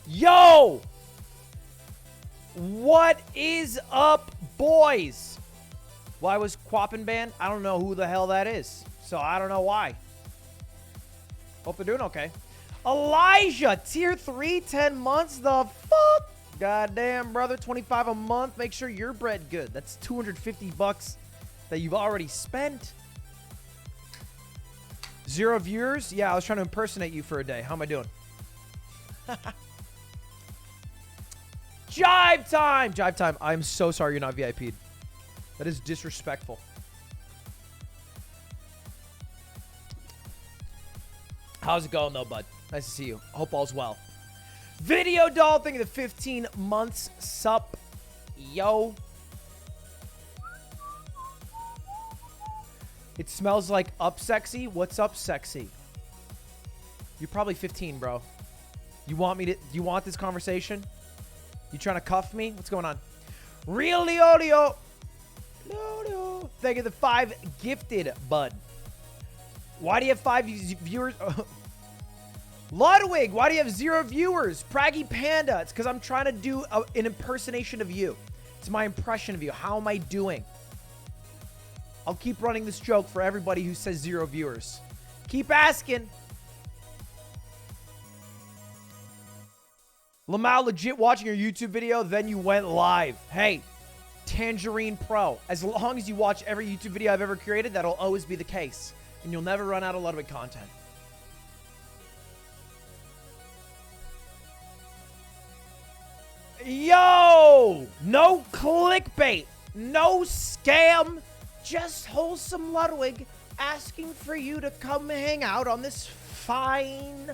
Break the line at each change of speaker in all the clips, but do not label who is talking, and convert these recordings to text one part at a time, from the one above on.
Yo! What is up, boys? Why was Quappin banned? I don't know who the hell that is. So I don't know why. Hope they're doing okay. Elijah, tier 3, 10 months. The fuck? Goddamn, brother. 25 a month. Make sure your bread good. That's 250 bucks that you've already spent. 0 viewers? Yeah, I was trying to impersonate you for a day. How am I doing? Jive time! Jive time. I'm so sorry you're not VIP'd. That is disrespectful. How's it going, though, bud? Nice to see you. Hope all's well. Video doll, thank you the 15 months. Sup, yo. It smells like up sexy. What's up, sexy? You're probably 15, bro. You want me to? You want this conversation? You trying to cuff me? What's going on? Real Leolio. No. Thank you the 5 gifted, bud. Why do you have 5 viewers? Ludwig, why do you have 0 viewers? Praggy Panda. It's because I'm trying to do an impersonation of you. It's my impression of you. How am I doing? I'll keep running this joke for everybody who says 0 viewers. Keep asking. Lamau, legit watching your YouTube video, then you went live. Hey, Tangerine Pro. As long as you watch every YouTube video I've ever created, that'll always be the case. And you'll never run out of Ludwig content. Yo! No clickbait. No scam. Just wholesome Ludwig asking for you to come hang out on this fine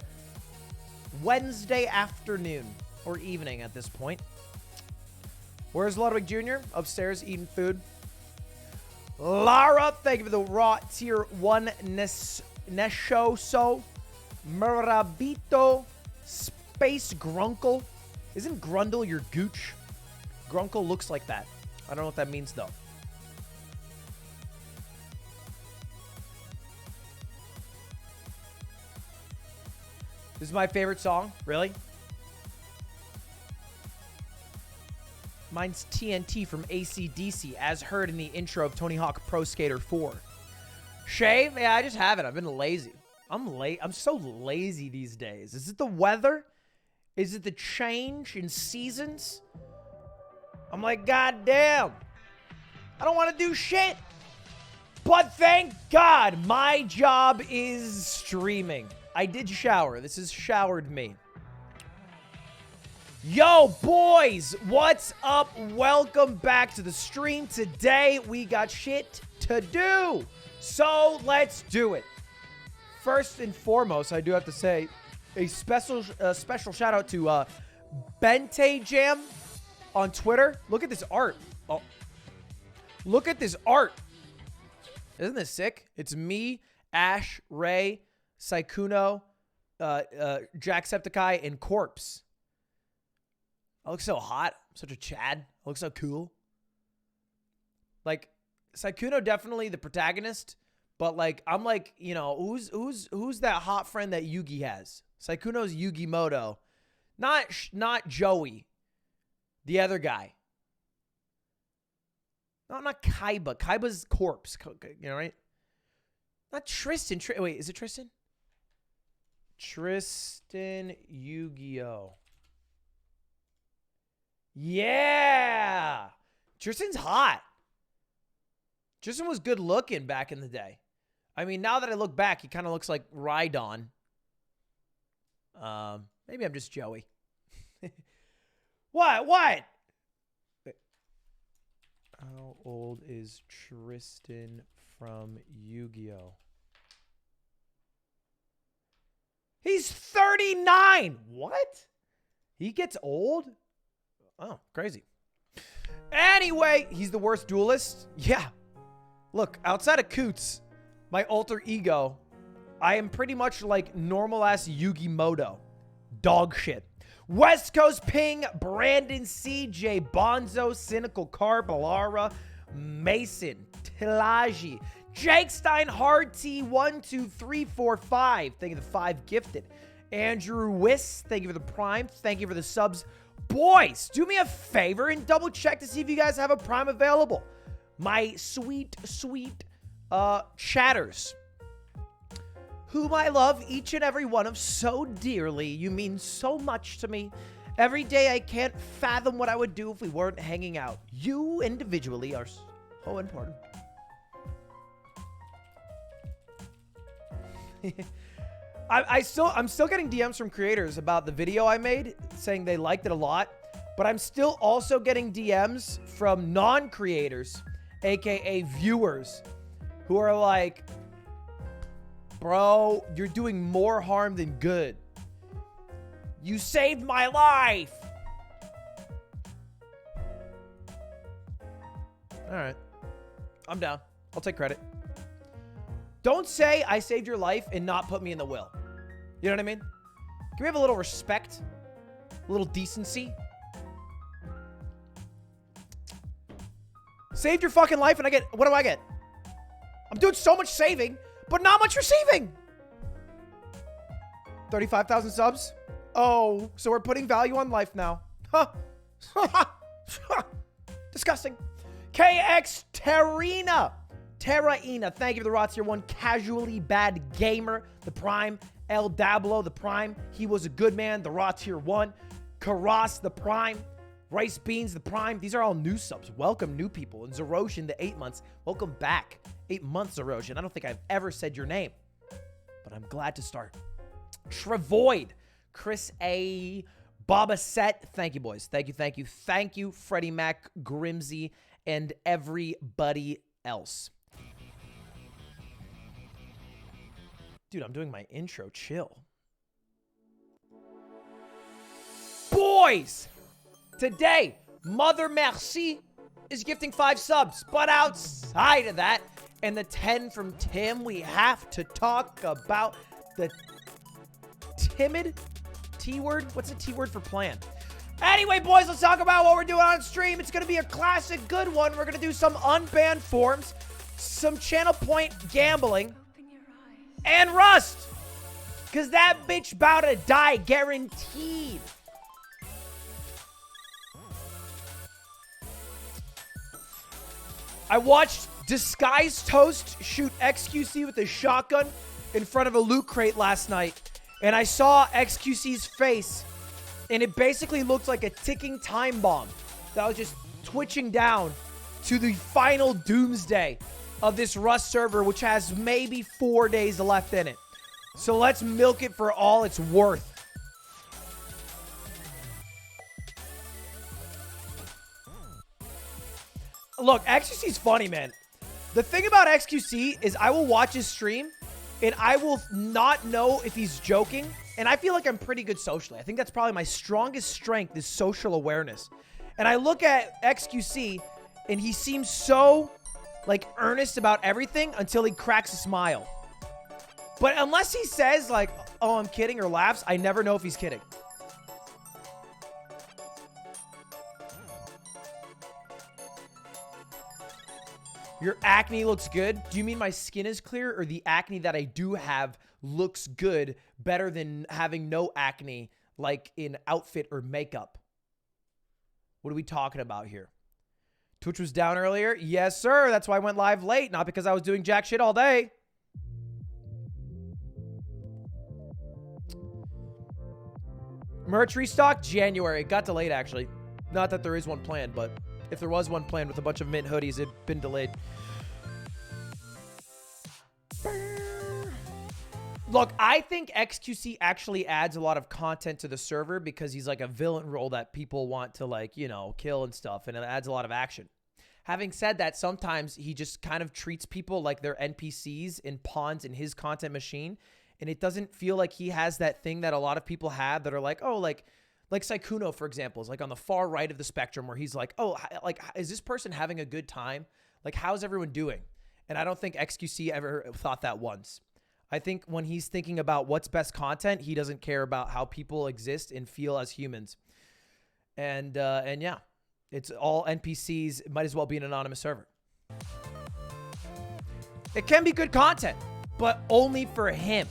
Wednesday afternoon. Or evening at this point. Where's Ludwig Jr.? Upstairs eating food. Lara, thank you for the raw tier 1 Neshoso. Marabito. Space Grunkle. Isn't Grundle your gooch? Grunkle looks like that. I don't know what that means, though. This is my favorite song. Really? Mine's TNT from AC/DC, as heard in the intro of Tony Hawk Pro Skater 4. Shave? Yeah, I just haven't. I've been lazy. I'm so lazy these days. Is it the weather? Is it the change in seasons? I'm like, God damn. I don't want to do shit. But thank God, my job is streaming. I did shower. This has showered me. Yo, boys, what's up? Welcome back to the stream. Today, we got shit to do. So, let's do it. First and foremost, I do have to say a special shout out to Bente Jam on Twitter. Look at this art. Oh, look at this art. Isn't this sick? It's me, Ash, Ray, Saikuno, Jacksepticeye, and Corpse. I look so hot. I'm such a Chad. I look so cool. Like, Saikuno definitely the protagonist, but like I'm like, you know, who's that hot friend that Yugi has? Saikuno's Yugi Moto, not Joey, the other guy. No, not Kaiba. Kaiba's Corpse. You know, right? Not Tristan. Wait, is it Tristan? Tristan Yu-Gi-Oh. Yeah. Tristan's hot. Tristan was good looking back in the day. I mean, now that I look back, he kind of looks like Rhydon. Maybe I'm just Joey. What? How old is Tristan from Yu-Gi-Oh? He's 39. What? He gets old? Oh, crazy. Anyway, he's the worst duelist. Yeah. Look, outside of Coots, my alter ego, I am pretty much like normal-ass Yugi Moto. Dog shit. West Coast Ping, Brandon CJ, Bonzo, Cynical Car, Balara, Mason, Tilaji, Jake Stein, Hard T, 1, 2, 3, 4, 5. Thank you, the 5 gifted. Andrew Wiss, thank you for the prime. Thank you for the subs. Boys, do me a favor and double check to see if you guys have a prime available. My sweet, sweet chatters, whom I love each and every one of so dearly. You mean so much to me. Every day I can't fathom what I would do if we weren't hanging out. You individually are so important. I'm still getting DMs from creators about the video I made saying they liked it a lot, but I'm still also getting DMs from non-creators, aka viewers, who are like, bro, you're doing more harm than good. You saved my life. All right, I'm down. I'll take credit. Don't say I saved your life and not put me in the will. You know what I mean? Can we have a little respect? A little decency? Saved your fucking life and I get... What do I get? I'm doing so much saving, but not much receiving. 35,000 subs? Oh, so we're putting value on life now. Huh. Disgusting. KX Terina, thank you for the Rots Tier 1. Casually Bad Gamer, the Prime. El Dablo, the Prime. He was a good man, the Raw Tier 1. Karas, the Prime. Rice Beans, the Prime. These are all new subs. Welcome, new people. And Zeroshin, the 8 months. Welcome back. 8 months, Zeroshin. I don't think I've ever said your name, but I'm glad to start. Trevoid, Chris A. Baba Set. Thank you, boys. Thank you, thank you. Thank you, Freddie Mac, Grimsy, and everybody else. Dude, I'm doing my intro. Chill. Boys! Today, Mother Merci is gifting 5 subs. But outside of that, and the 10 from Tim, we have to talk about the timid T-word. What's a T-word for plan? Anyway, boys, let's talk about what we're doing on stream. It's going to be a classic good one. We're going to do some unbanned forms, some channel point gambling, and Rust. Because that bitch about to die, guaranteed. I watched Disguised Toast shoot XQC with a shotgun in front of a loot crate last night. And I saw XQC's face, and it basically looked like a ticking time bomb that was just twitching down to the final doomsday of this Rust server, which has maybe 4 days left in it. So let's milk it for all it's worth. Look, XQC's funny, man. The thing about XQC is I will watch his stream, and I will not know if he's joking. And I feel like I'm pretty good socially. I think that's probably my strongest strength is social awareness. And I look at XQC, and he seems so, like, earnest about everything until he cracks a smile. But unless he says, like, oh, I'm kidding, or laughs, I never know if he's kidding. Your acne looks good. Do you mean my skin is clear, or the acne that I do have looks good, better than having no acne, like in outfit or makeup? What are we talking about here? Twitch was down earlier? Yes, sir. That's why I went live late, not because I was doing jack shit all day. Merch restock, January. Got delayed, actually. Not that there is one planned, but if there was one planned with a bunch of mint hoodies, it'd been delayed. Look, I think XQC actually adds a lot of content to the server because he's like a villain role that people want to, like, you know, kill and stuff, and it adds a lot of action. Having said that, sometimes he just kind of treats people like they're NPCs and pawns in his content machine, and it doesn't feel like he has that thing that a lot of people have that are like, oh, like Saikuno, for example, is like on the far right of the spectrum where he's like, oh, like, is this person having a good time? Like, how's everyone doing? And I don't think XQC ever thought that once. I think when he's thinking about what's best content, he doesn't care about how people exist and feel as humans. And yeah, it's all NPCs. It might as well be an anonymous server. It can be good content, but only for him.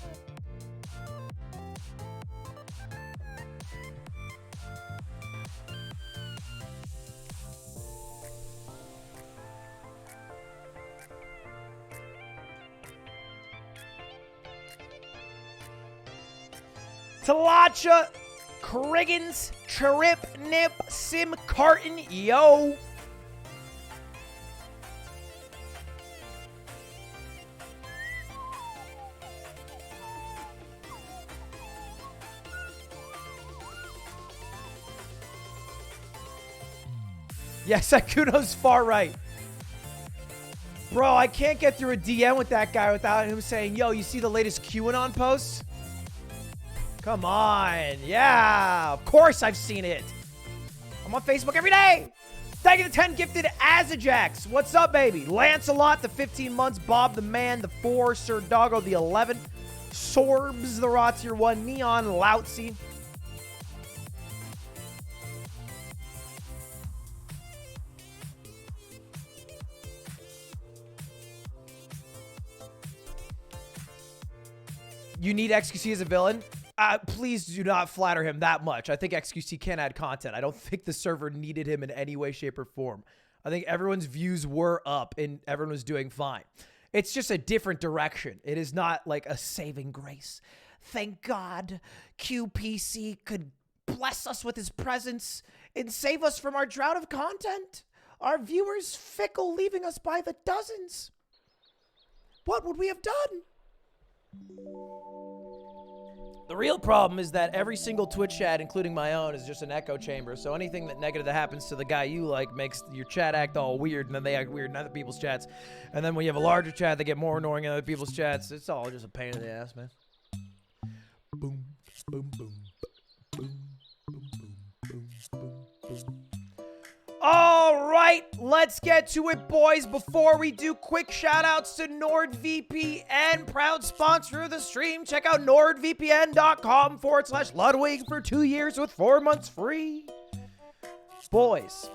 Talacha, Kriggins, Trip, Nip, Sim, Carton, yo. Yes, Akuno's far right. Bro, I can't get through a DM with that guy without him saying, yo, you see the latest QAnon post? Come on. Yeah, of course I've seen it. I'm on Facebook every day. Thank you to 10 gifted Azajax. What's up, baby? Lancelot, the 15 months. Bob the Man, the 4. Sir Doggo, the 11. Sorbs, the Raw Tier 1. Neon, Loutsy. You need XQC as a villain? Please do not flatter him that much. I think XQC can add content. I don't think the server needed him in any way, shape, or form. I think everyone's views were up and everyone was doing fine. It's just a different direction. It is not like a saving grace. Thank God QPC could bless us with his presence and save us from our drought of content. Our viewers fickle, leaving us by the dozens. What would we have done? The real problem is that every single Twitch chat, including my own, is just an echo chamber. So anything that negative that happens to the guy you like makes your chat act all weird, and then they act weird in other people's chats. And then when you have a larger chat, they get more annoying in other people's chats. It's all just a pain in the ass, man. Boom, boom, boom, boom, boom, boom, boom, boom. All right, let's get to it, boys. Before we do, quick shout-outs to NordVPN, proud sponsor of the stream. Check out nordvpn.com/Ludwig for 2 years with 4 months free. Boys,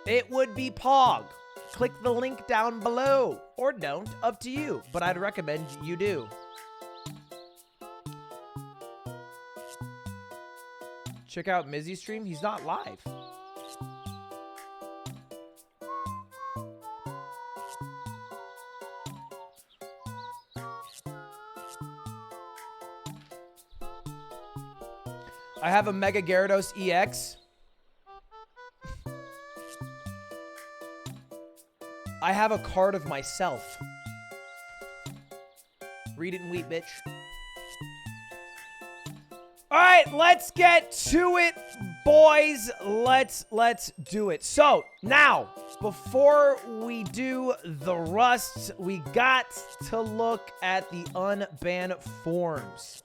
it would be Pog. Click the link down below, or don't, up to you, but I'd recommend you do. Check out Mizzy's stream. He's not live. I have a Mega Gyarados EX. I have a card of myself. Read it and weep, bitch. All right, let's get to it, boys. Let's do it. So, now, before we do the rusts, we got to look at the unbanned forms.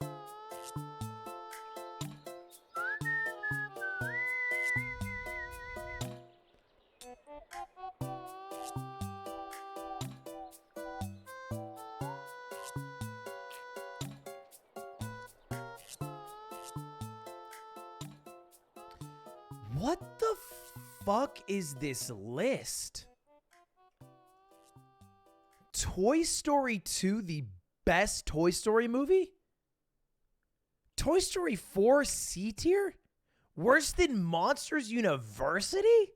What the fuck is this list? Toy Story 2, the best Toy Story movie? Toy Story 4, C tier? Worse than Monsters University?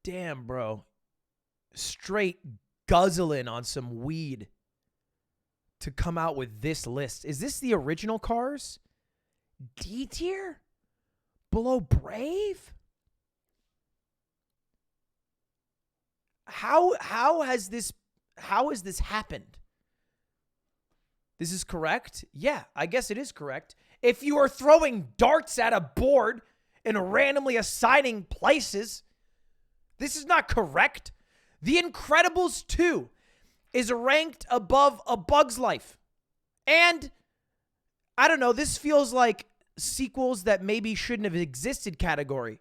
Damn, bro. Straight guzzling on some weed to come out with this list. Is this the original Cars? D tier? Below Brave? How has this happened? This is correct? Yeah, I guess it is correct. If you are throwing darts at a board and randomly assigning places, this is not correct. The Incredibles 2 is ranked above A Bug's Life. And, I don't know, this feels like sequels that maybe shouldn't have existed category.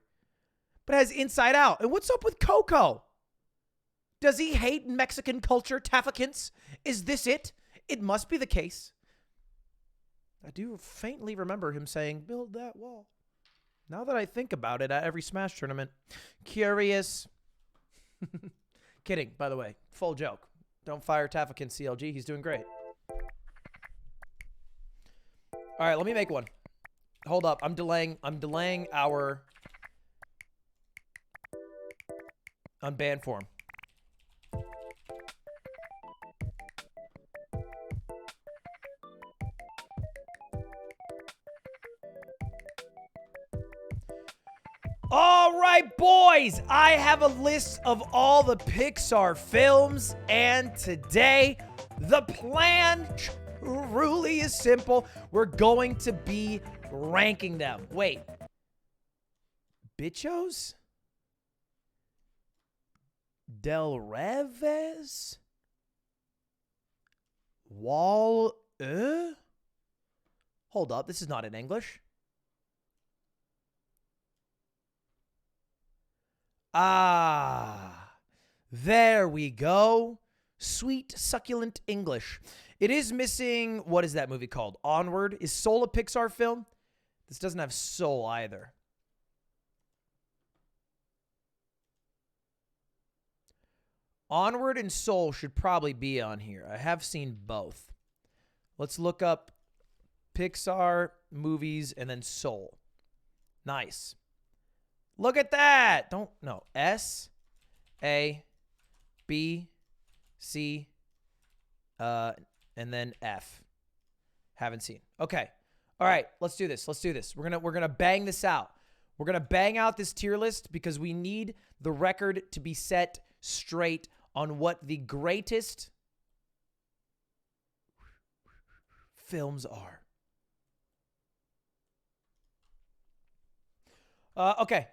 But has Inside Out. And what's up with Coco? Does he hate Mexican culture, Tafikins? Is this it? It must be the case. I do faintly remember him saying, build that wall. Now that I think about it, at every Smash tournament. Curious. Kidding, by the way. Full joke. Don't fire Tafikin CLG. He's doing great. All right, let me make one. Hold up. I'm delaying our unbanned form. Boys, I have a list of all the Pixar films, and today the plan truly is simple. We're going to be ranking them. Wait. Bichos? Del Reves? Wall? Hold up, this is not in English. Ah, there we go. Sweet, succulent English. It is missing, what is that movie called? Onward. Is Soul a Pixar film? This doesn't have Soul either. Onward and Soul should probably be on here. I have seen both. Let's look up Pixar movies and then Soul. Nice. Look at that. No. S, A, B, C, and then F. Haven't seen. Okay. All right. Let's do this. We're gonna bang this out. We're gonna bang out this tier list because we need the record to be set straight on what the greatest films are. Okay.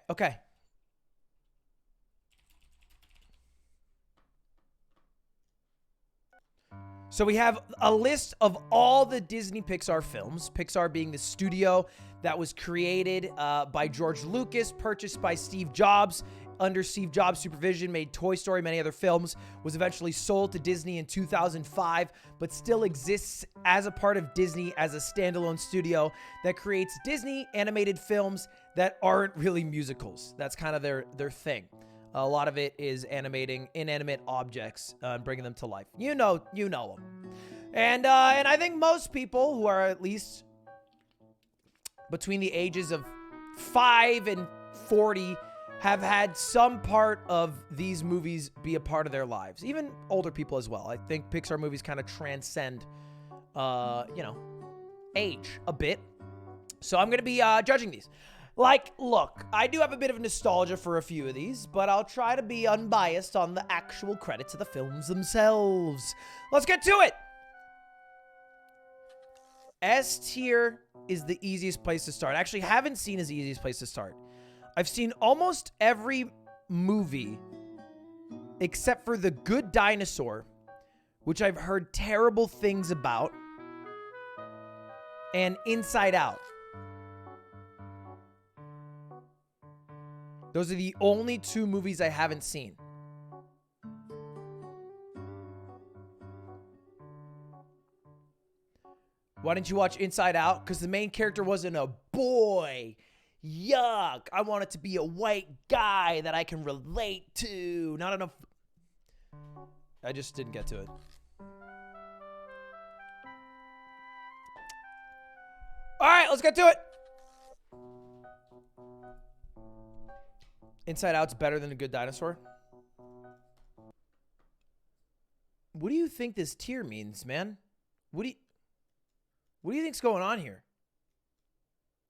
So we have a list of all the Disney Pixar films, Pixar being the studio that was created by George Lucas, purchased by Steve Jobs, under Steve Jobs' supervision, made Toy Story, many other films, was eventually sold to Disney in 2005, but still exists as a part of Disney as a standalone studio that creates Disney animated films that aren't really musicals. That's kind of their thing. A lot of it is animating inanimate objects and bringing them to life. You know them. And I think most people who are at least between the ages of 5 and 40 have had some part of these movies be a part of their lives. Even older people as well. I think Pixar movies kind of transcend, age a bit. So I'm going to be judging these. Like, look, I do have a bit of nostalgia for a few of these, but I'll try to be unbiased on the actual credits of the films themselves. Let's get to it. S tier is the easiest place to start. I actually haven't seen as the easiest place to start. I've seen almost every movie except for The Good Dinosaur, which I've heard terrible things about, and Inside Out. Those are the only two movies I haven't seen. Why didn't you watch Inside Out? Because the main character wasn't a boy. Yuck. I want it to be a white guy that I can relate to. Not enough. I just didn't get to it. All right, let's get to it. Inside Out's better than A Good Dinosaur? What do you think this tier means, man? What do you think's going on here?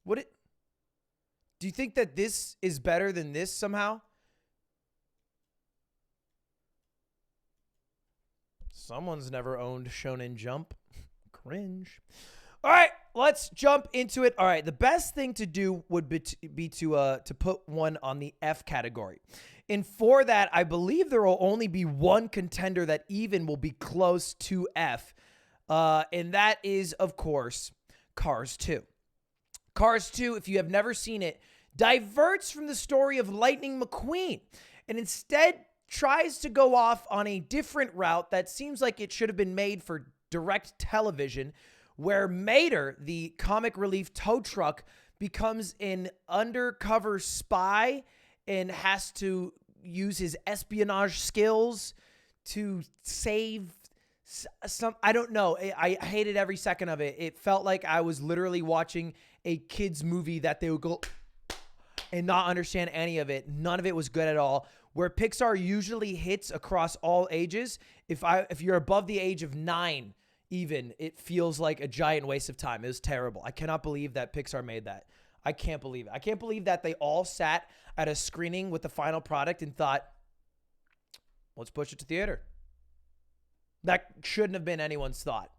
Do you think that this is better than this somehow? Someone's never owned Shonen Jump. Cringe. All right, let's jump into it. All right, the best thing to do would be to put one on the F category. And for that, I believe there will only be one contender that even will be close to F. And that is, of course, Cars 2. Cars 2, if you have never seen it, diverts from the story of Lightning McQueen and instead tries to go off on a different route that seems like it should have been made for direct television, where Mater, the comic relief tow truck, becomes an undercover spy and has to use his espionage skills to save some, I don't know. I hated every second of it. It felt like I was literally watching a kid's movie that they would go and not understand any of it. None of it was good at all. Where Pixar usually hits across all ages, if you're above the age of 9, even, it feels like a giant waste of time. It was terrible. I cannot believe that Pixar made that. I can't believe it. I can't believe that they all sat at a screening with the final product and thought, let's push it to theater. That shouldn't have been anyone's thought.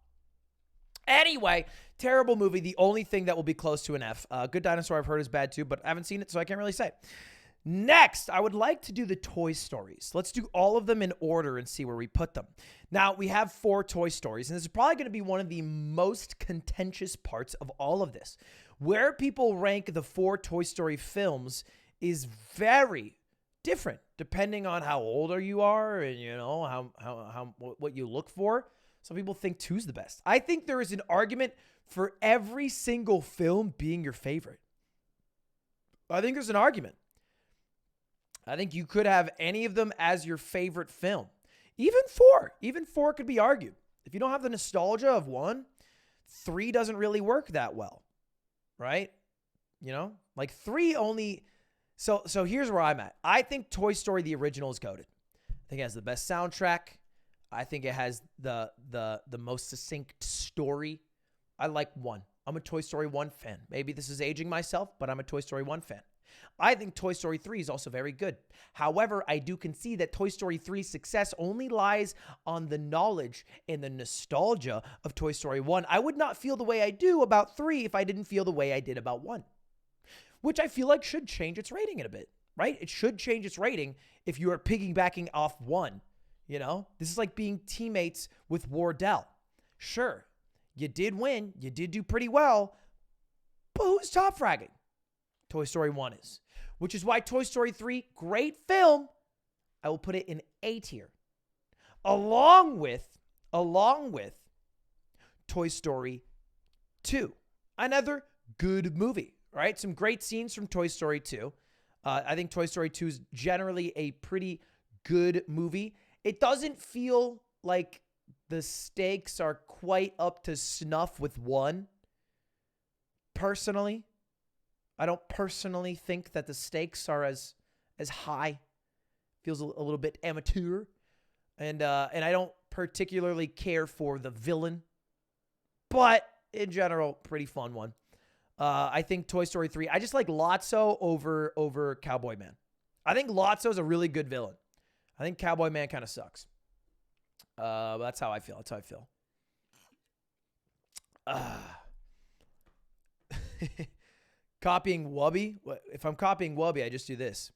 Anyway, terrible movie. The only thing that will be close to an F. Good Dinosaur I've heard is bad too, but I haven't seen it, so I can't really say. Next, I would like to do the Toy Stories. Let's do all of them in order and see where we put them. Now, we have 4 Toy Stories, and this is probably going to be one of the most contentious parts of all of this. Where people rank the 4 Toy Story films is very different depending on how old you are and, you know, what you look for. Some people think 2's the best. I think there is an argument for every single film being your favorite. I think there's an argument. I think you could have any of them as your favorite film. Even 4. Even 4 could be argued. If you don't have the nostalgia of 1, 3 doesn't really work that well. Right? You know? Like 3 only... So here's where I'm at. I think Toy Story, the original, is goated. I think it has the best soundtrack. I think it has the most succinct story. I like 1. I'm a Toy Story 1 fan. Maybe this is aging myself, but I'm a Toy Story 1 fan. I think Toy Story 3 is also very good. However, I do concede that Toy Story 3's success only lies on the knowledge and the nostalgia of Toy Story 1. I would not feel the way I do about 3 if I didn't feel the way I did about 1. Which I feel like should change its rating in a bit, right? It should change its rating if you are piggybacking off 1. You know? This is like being teammates with Wardell. Sure, you did win. You did do pretty well. But who's top fragging? Toy Story 1 is. Which is why Toy Story 3, great film, I will put it in A tier. Along with Toy Story 2. Another good movie, right? Some great scenes from Toy Story 2. I think Toy Story 2 is generally a pretty good movie. It doesn't feel like the stakes are quite up to snuff with 1. Personally, I don't personally think that the stakes are as high. Feels a little bit amateur. And I don't particularly care for the villain. But in general, pretty fun one. I think Toy Story 3, I just like Lotso over Cowboy Man. I think Lotso is a really good villain. I think Cowboy Man kind of sucks. But that's how I feel. That's how I feel. Copying Wubby. If I'm copying Wubby, I just do this.